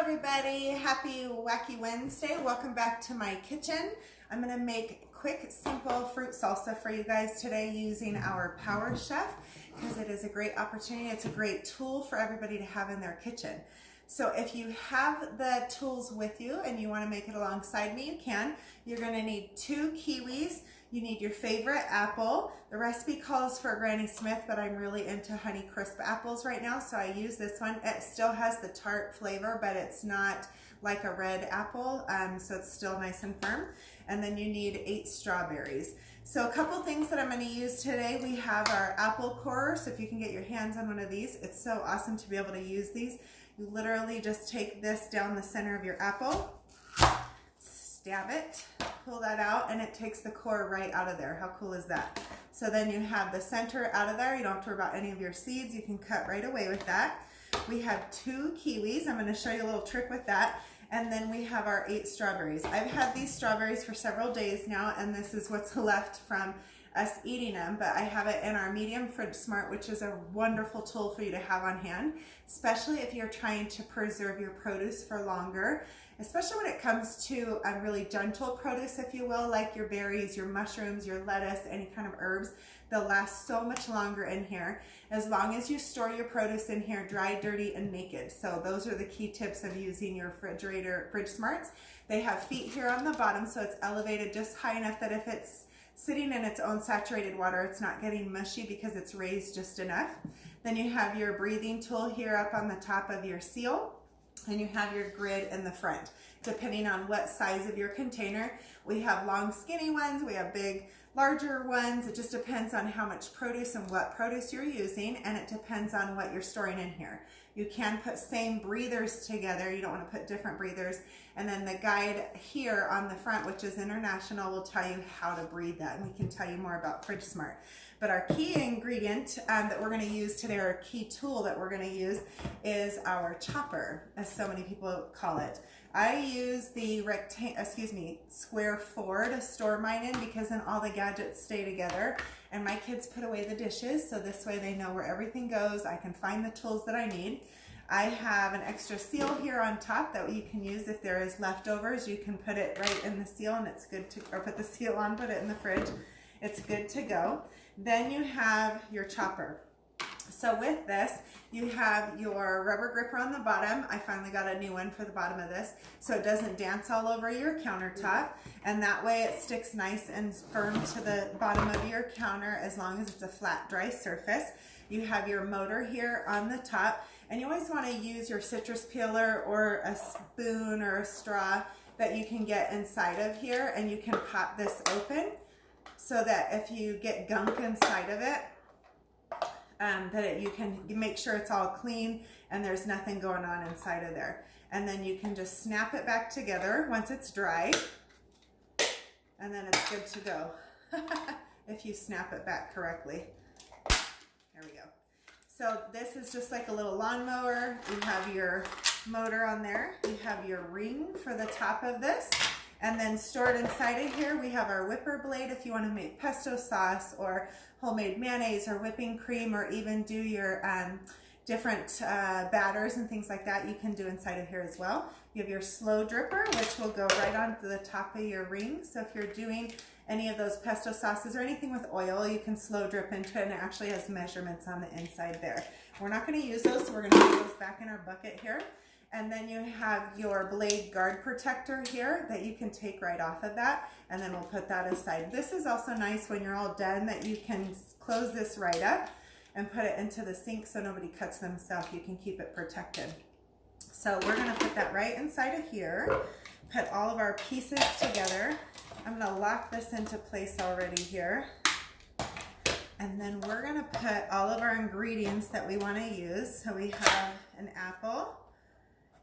everybody, happy wacky Wednesday. Welcome back to my kitchen. I'm going to make quick, simple fruit salsa for you guys today using our Power Chef because it is a great opportunity. It's a great tool for everybody to have in their kitchen. So if you have the tools with you and you want to make it alongside me, you can. You're going to need 2 kiwis. You need your favorite apple. The recipe calls for Granny Smith, but I'm really into Honey Crisp apples right now, so I use this one. It still has the tart flavor, but it's not like a red apple, so it's still nice and firm. And then you need 8 strawberries. So a couple things that I'm going to use today. We have our apple corer, so if you can get your hands on one of these, it's so awesome to be able to use these. You literally just take this down the center of your apple, stab it, pull that out, and it takes the core right out of there. How cool is that? So then you have the center out of there. You don't have to worry about any of your seeds. You can cut right away with that. We have 2 kiwis. I'm going to show you a little trick with that. And then we have our 8 strawberries. I've had these strawberries for several days now, and this is what's left from us eating them, but I have it in our medium fridge smart, which is a wonderful tool for you to have on hand, especially if you're trying to preserve your produce for longer, especially when it comes to really gentle produce, if you will, like your berries, your mushrooms, your lettuce, any kind of herbs. They'll last so much longer in here as long as you store your produce in here dry, dirty, and naked. So those are the key tips of using your refrigerator fridge smarts. They have feet here on the bottom, so it's elevated just high enough that if it's sitting in its own saturated water, it's not getting mushy because it's raised just enough. Then you have your breathing tool here up on the top of your seal, and you have your grid in the front. Depending on what size of your container, we have long skinny ones, we have big larger ones. It just depends on how much produce and what produce you're using, and it depends on what you're storing in here. You can put same breathers together. You don't want to put different breathers. And then the guide here on the front, which is international, will tell you how to breathe that. And we can tell you more about Fridge Smart. But our key ingredient that we're going to use today, or key tool that we're going to use, is our chopper, as so many people call it. I use the square 4 to store mine in because then all the gadgets stay together. And my kids put away the dishes, so this way they know where everything goes. I can find the tools that I need. I have an extra seal here on top that you can use if there is leftovers. You can put it right in the seal and it's good to, or put the seal on, put it in the fridge. It's good to go. Then you have your chopper. So with this, you have your rubber gripper on the bottom. I finally got a new one for the bottom of this, so it doesn't dance all over your countertop. And that way it sticks nice and firm to the bottom of your counter as long as it's a flat, dry surface. You have your motor here on the top, and you always want to use your citrus peeler or a spoon or a straw that you can get inside of here, and you can pop this open so that if you get gunk inside of it, you can make sure it's all clean and there's nothing going on inside of there. And then you can just snap it back together once it's dry, and then it's good to go if you snap it back correctly. There we go. So this is just like a little lawnmower. You have your motor on there. You have your ring for the top of this. And then stored inside of here, we have our whipper blade if you want to make pesto sauce or homemade mayonnaise or whipping cream, or even do your different batters and things like that, you can do inside of here as well. You have your slow dripper, which will go right onto the top of your ring. So if you're doing any of those pesto sauces or anything with oil, you can slow drip into it, and it actually has measurements on the inside there. We're not going to use those, so we're going to put those back in our bucket here. And then you have your blade guard protector here that you can take right off of that, and then we'll put that aside. This is also nice when you're all done that you can close this right up and put it into the sink so nobody cuts themselves. You can keep it protected. So we're gonna put that right inside of here, put all of our pieces together. I'm gonna lock this into place already here. And then we're gonna put all of our ingredients that we wanna use. So we have an apple.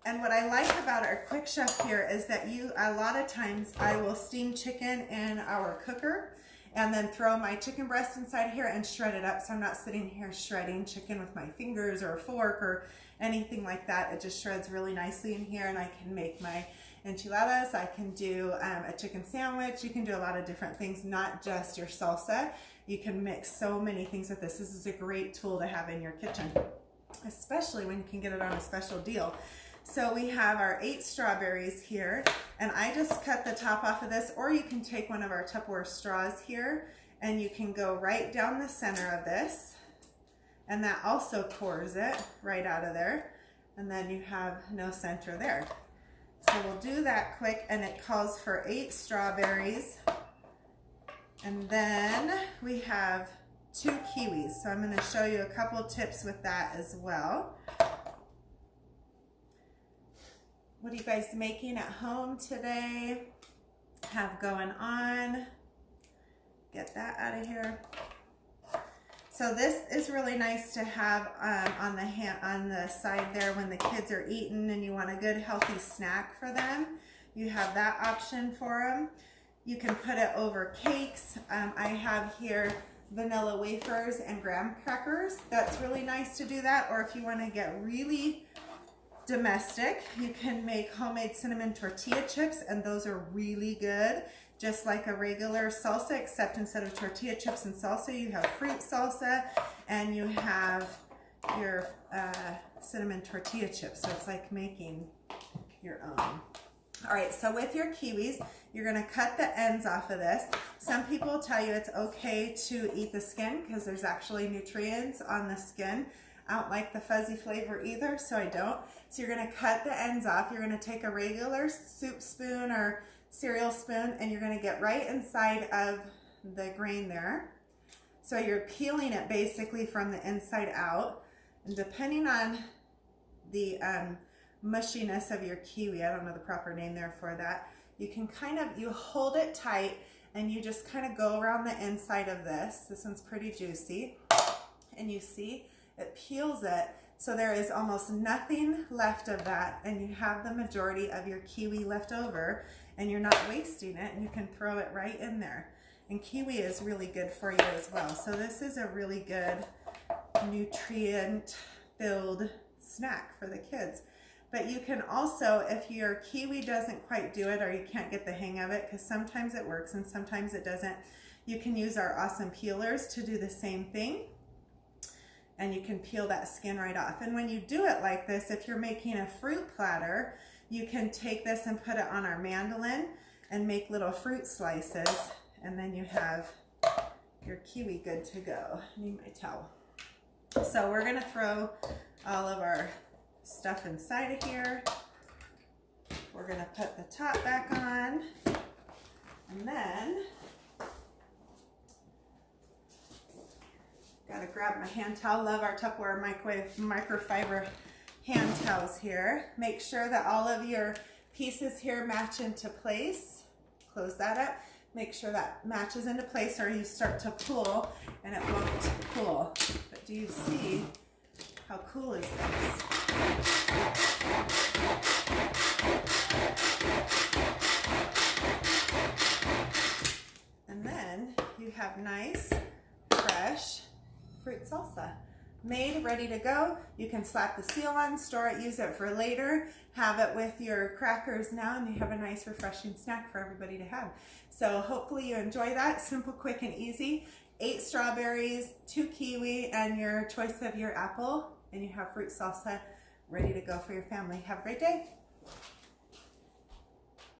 And what I like about our Quick Chef here is that a lot of times I will steam chicken in our cooker and then throw my chicken breast inside here and shred it up. So I'm not sitting here shredding chicken with my fingers or a fork or anything like that. It just shreds really nicely in here, and I can make my enchiladas. I can do a chicken sandwich. You can do a lot of different things, not just your salsa. You can mix so many things with this. This is a great tool to have in your kitchen, especially when you can get it on a special deal. So we have our 8 strawberries here, and I just cut the top off of this, or you can take one of our Tupperware straws here and you can go right down the center of this, and that also pours it right out of there, and then you have no center there. So we'll do that quick, and it calls for 8 strawberries. And then we have 2 kiwis. So I'm going to show you a couple tips with that as well. What are you guys making at home today? Have going on? Get that out of here. So this is really nice to have on the side there when the kids are eating and you want a good healthy snack for them. You have that option for them. You can put it over cakes. I have here vanilla wafers and graham crackers. That's really nice to do that. Or if you want to get really domestic, you can make homemade cinnamon tortilla chips, and those are really good. Just like a regular salsa, except instead of tortilla chips and salsa, you have fruit salsa and you have your cinnamon tortilla chips. So it's like making your own. All right, so with your kiwis, you're gonna cut the ends off of this. Some people tell you it's okay to eat the skin because there's actually nutrients on the skin. I don't like the fuzzy flavor either, so I don't. So you're gonna cut the ends off. You're gonna take a regular soup spoon or cereal spoon, and you're gonna get right inside of the grain there. So you're peeling it basically from the inside out. And depending on the mushiness of your kiwi, I don't know the proper name there for that, you can you hold it tight and you just kind of go around the inside of this. This one's pretty juicy. And you see, it peels it. So there is almost nothing left of that, and you have the majority of your kiwi left over, and you're not wasting it, and you can throw it right in there. And kiwi is really good for you as well. So this is a really good nutrient-filled snack for the kids. But you can also, if your kiwi doesn't quite do it or you can't get the hang of it, because sometimes it works and sometimes it doesn't, you can use our awesome peelers to do the same thing. And you can peel that skin right off. And when you do it like this, if you're making a fruit platter, you can take this and put it on our mandolin and make little fruit slices, and then you have your kiwi good to go. I need my towel. So we're gonna throw all of our stuff inside of here. We're gonna put the top back on, and then gotta grab my hand towel. Love our Tupperware microfiber hand towels here. Make sure that all of your pieces here match into place. Close that up. Make sure that matches into place, or you start to pull and it won't pull. But do you see how cool is this? And then you have nice, fresh fruit salsa made, ready to go. You can slap the seal on, store it, use it for later, have it with your crackers now, and you have a nice refreshing snack for everybody to have. So hopefully you enjoy that. Simple, quick, and easy. 8 strawberries, 2 kiwi, and your choice of your apple, and you have fruit salsa ready to go for your family. Have a great day.